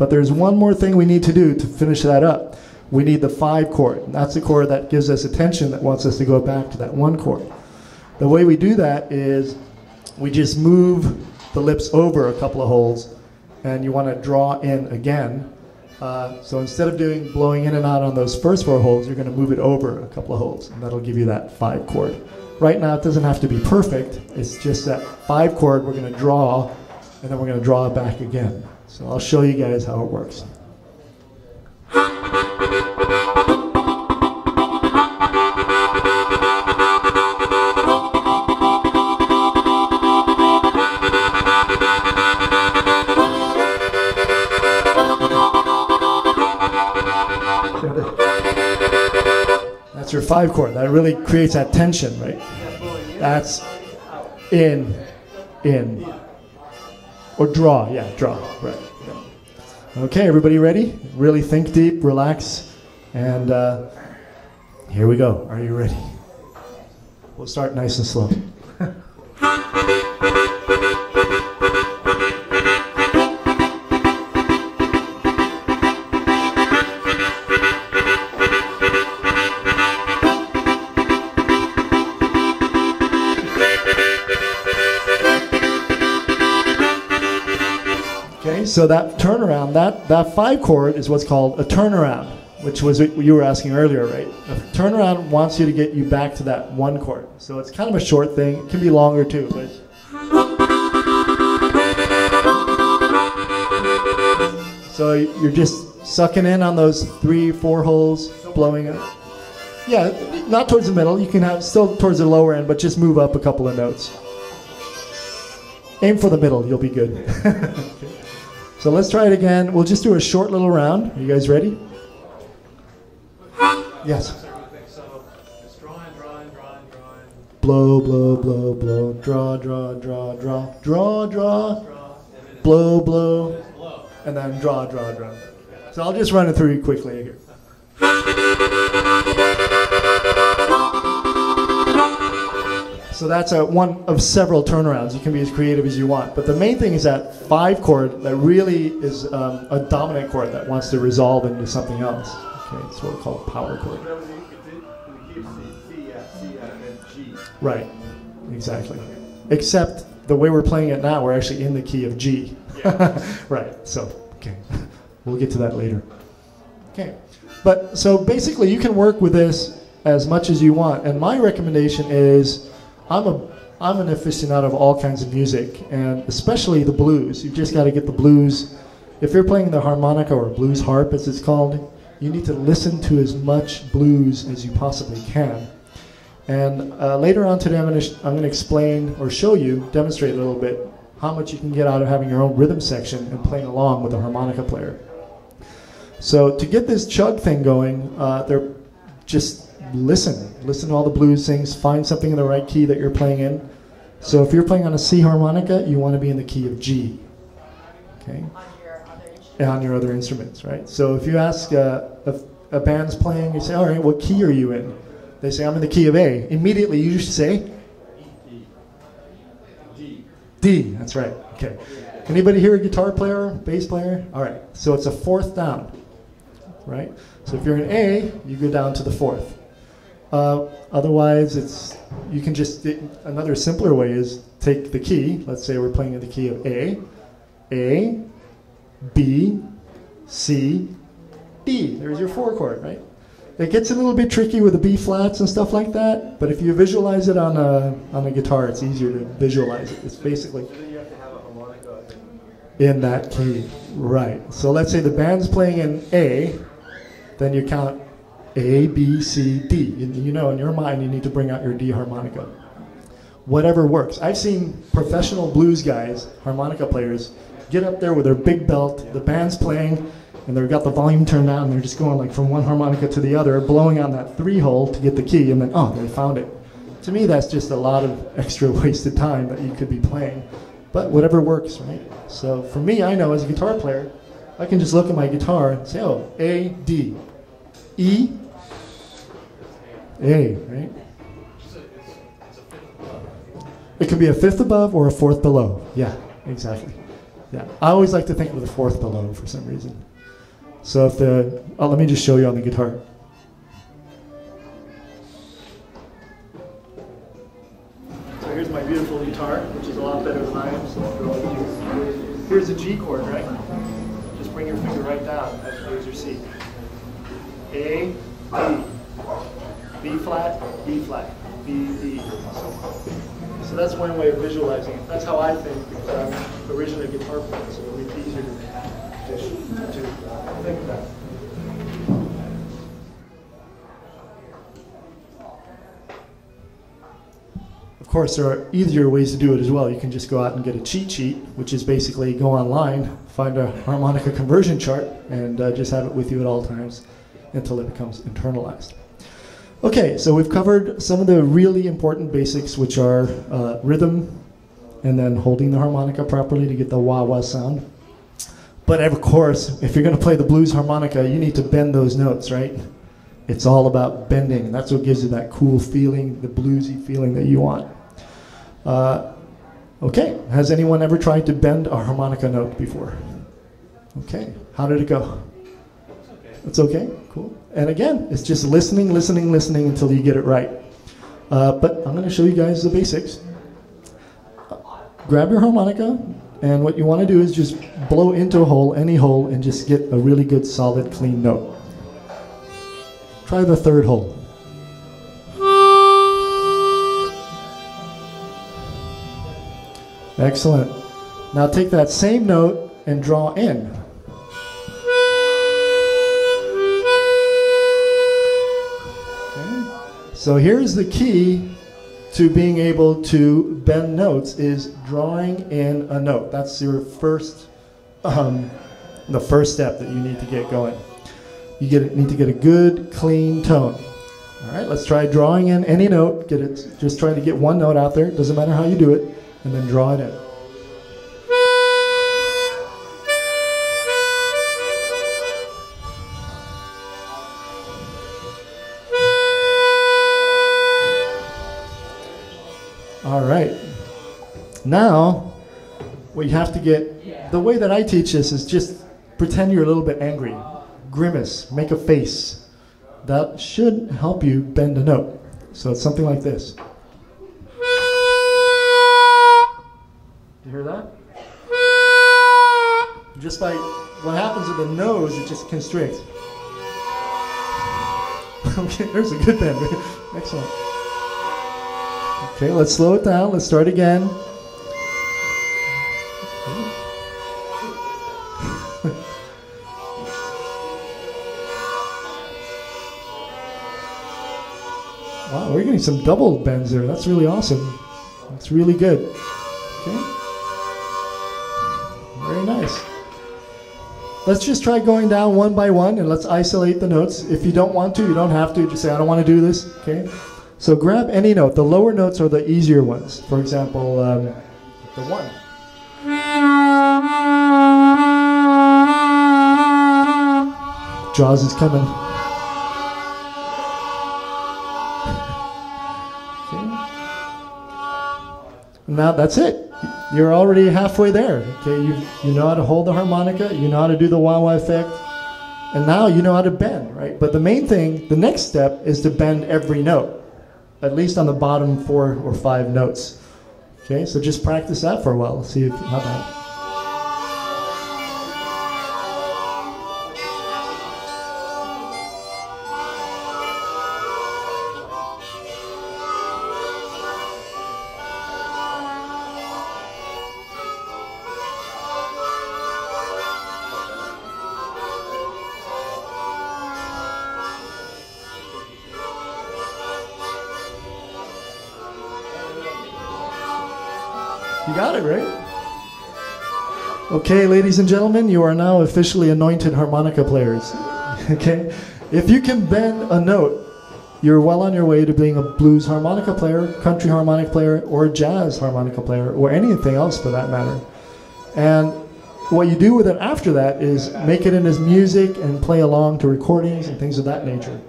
But there's one more thing we need to do to finish that up. We need the 5 chord. And that's the chord that gives us attention, that wants us to go back to that 1 chord. The way we do that is we just move the lips over a couple of holes, and you want to draw in again. So instead of doing blowing in and out on those first 4 holes, you're going to move it over a couple of holes, and that'll give you that 5 chord. Right now it doesn't have to be perfect, it's just that 5 chord we're going to draw, and then we're going to draw it back again. So I'll show you guys how it works. That's your 5 chord. That really creates that tension, right? That's in. Or draw, yeah, draw, right. Yeah. Okay, everybody ready? Really think deep, relax, and here we go. Are you ready? We'll start nice and slow. So that turnaround, that 5 chord is what's called a turnaround, which was what you were asking earlier, right? A turnaround wants you to get you back to that 1 chord. So it's kind of a short thing. It can be longer too, but so you're just sucking in on those 3, 4 holes, blowing it. Yeah, not towards the middle. You can have still towards the lower end, but just move up a couple of notes. Aim for the middle. You'll be good. Okay. So let's try it again. We'll just do a short little round. Are you guys ready? Yes. So it's drawing. Blow, blow, blow, blow. Draw, draw, draw, draw. Draw, draw. Blow, blow. And then draw, draw, draw. So I'll just run it through you quickly here. So that's one of several turnarounds. You can be as creative as you want. But the main thing is that 5 chord that really is a dominant chord that wants to resolve into something else. Okay, it's what we call a power chord. Right, exactly. Except the way we're playing it now, we're actually in the key of G. Yeah. Right, so, okay. We'll get to that later. Okay, but so basically you can work with this as much as you want. And my recommendation is, I'm an aficionado of all kinds of music, and especially the blues. You've just got to get the blues. If you're playing the harmonica, or blues harp as it's called, you need to listen to as much blues as you possibly can. And later on today I'm going to explain or show you, demonstrate a little bit, how much you can get out of having your own rhythm section and playing along with a harmonica player. So to get this chug thing going, they're just listen to all the blues things, find something in the right key that you're playing in. So if you're playing on a C harmonica, you want to be in the key of G, okay? On your other instruments, right? So if you ask if a band's playing, you say, all right, what key are you in? They say, I'm in the key of A. Immediately you should say D, that's right, okay. Anybody here a guitar player, bass player? All right, so it's a 4th down, right? So if you're in A, you go down to the 4th. Otherwise, you can just, another simpler way is take the key. Let's say we're playing in the key of A, B, C, D. There's your 4 chord, right? It gets a little bit tricky with the B flats and stuff like that, but if you visualize it on a guitar, it's easier to visualize it. It's basically you have to have a harmonica in that key, right? So let's say the band's playing in A, then you count A, B, C, D. You know, in your mind, you need to bring out your D harmonica. Whatever works. I've seen professional blues guys, harmonica players, get up there with their big belt, the band's playing, and they've got the volume turned down, and they're just going like from one harmonica to the other, blowing on that 3 hole to get the key, and then, oh, they found it. To me, that's just a lot of extra wasted time that you could be playing. But whatever works, right? So for me, I know as a guitar player, I can just look at my guitar and say, oh, A, D, E, A, right? It could be a 5th above or a 4th below. Yeah, exactly. Yeah, I always like to think of the fourth below for some reason. So if the, let me just show you on the guitar. So here's my beautiful guitar, which is a lot better than I am. So here's a G chord, right? Just bring your finger right down. Here's your C. A, D, B flat, B flat, B, D. So that's one way of visualizing it. That's how I think, because I'm originally a guitar player, so it'll be easier to think of that. Of course, there are easier ways to do it as well. You can just go out and get a cheat sheet, which is basically go online, find a harmonica conversion chart, and just have it with you at all times until it becomes internalized. Okay, so we've covered some of the really important basics, which are rhythm, and then holding the harmonica properly to get the wah-wah sound. But of course, if you're going to play the blues harmonica, you need to bend those notes, right? It's all about bending, and that's what gives you that cool feeling, the bluesy feeling that you want. Okay, has anyone ever tried to bend a harmonica note before? Okay, how did it go? It's okay, cool. And again, it's just listening, listening, listening until you get it right. But I'm going to show you guys the basics. Grab your harmonica, and what you want to do is just blow into a hole, any hole, and just get a really good, solid, clean note. Try the third hole. Excellent. Now take that same note and draw in. So here's the key to being able to bend notes is drawing in a note. That's your first, the first step that you need to get going. You need to get a good, clean tone. All right, let's try drawing in any note. Just try to get one note out there. Doesn't matter how you do it, and then draw it in. All right. Now, what you have to get, the way that I teach this is just pretend you're a little bit angry. Grimace, make a face. That should help you bend a note. So it's something like this. You hear that? Just by what happens with the nose, it just constricts. Okay, there's a good bend. Excellent. Okay, let's slow it down. Let's start again. Wow, we're getting some double bends there. That's really awesome. That's really good. Okay. Very nice. Let's just try going down one by one, and let's isolate the notes. If you don't want to, you don't have to. Just say, I don't want to do this. Okay. So grab any note. The lower notes are the easier ones. For example, the one. Jaws is coming. Now that's it. You're already halfway there. Okay, you know how to hold the harmonica, you know how to do the wah-wah effect, and now you know how to bend, right? But the main thing, the next step, is to bend every note, at least on the bottom 4 or 5 notes. Okay, so just practice that for a while. See how that. You got it, right? Okay, ladies and gentlemen, you are now officially anointed harmonica players. Okay? If you can bend a note, you're well on your way to being a blues harmonica player, country harmonica player, or jazz harmonica player, or anything else for that matter. And what you do with it after that is make it in as music and play along to recordings and things of that nature.